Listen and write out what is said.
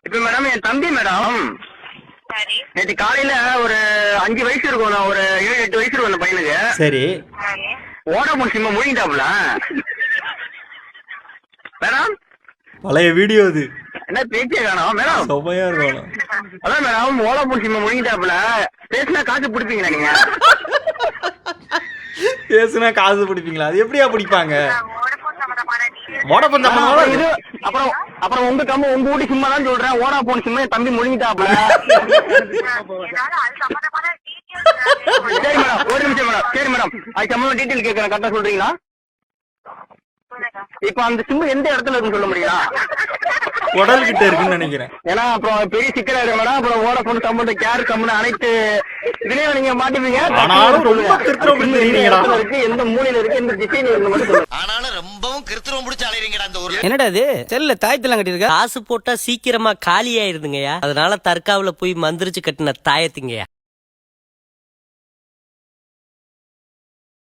இப்ப மேடம் என் தம்பி மேடம் நேற்று காலையில ஒரு 5 வயசு இருக்கும், ஒரு 7-8 வயசு இருக்கும் அந்த பையனுக்கு. சரி. வோடாஃபோன் சிம்ம முழுங்கிட்டாப்ல மேடம். பழைய வீடியோ அது. என்ன பேச்சே காணோம் மேடம். செமையா இருக்கும். அதான் மேடம் வோடாஃபோன் சிம்ம முழுங்கிட்டாப்ல. பேசினா காசு பிடிப்பீங்களா நீங்க? பேசுனா காசு பிடிப்பீங்களா? அது எப்படியா பிடிப்பாங்க? வோடாஃபோன் இது அப்புறம் உங்க வீட்டு சிம்மா தான் சொல்றேன். வோடாஃபோன் சிம்ம என் தம்பி முழுங்கிட்டாப்ல. சரி மேடம், ஒரு நிமிஷம் மேடம். சரி மேடம், அது சம்பந்தம் டீட்டெயில் கேட்கறேன், கரெக்டா சொல்றீங்களா? இப்ப அந்த சிம்மு எந்த இடத்துல இருக்குன்னு சொல்ல முடியுங்களா? உடல் கிட்ட இருக்குன்னு நினைக்கிறேன். ஏன்னா அப்புறம் பெரிய சிக்கலா இருக்கு மேடம். அப்புறம் வோடாஃபோன் சம்பந்தம் கேர் கம்பெனி அனைத்து இதுலயும் நீங்க மாட்டிப்பீங்க. ஆனாலும் ரொம்ப கிருத்திரம் இருக்கு, எந்த மூலையில இருக்கு, எந்த திசையில இருக்கு மட்டும் சொல்லுங்க. ஆனாலும் ரொம்பவும் கிருத்திரம் பிடிச்சி அலையறீங்கடா அந்த ஊர்ல. என்னடா இது செல்ல தாயத்தெல்லாம் கட்டிருக்க? காசு போட்டா சீக்கிரமா காலி ஆயிருதுங்கயா. அதனால தற்காவுல போய் மந்திரிச்சு கட்டின தாயத்துங்கயா.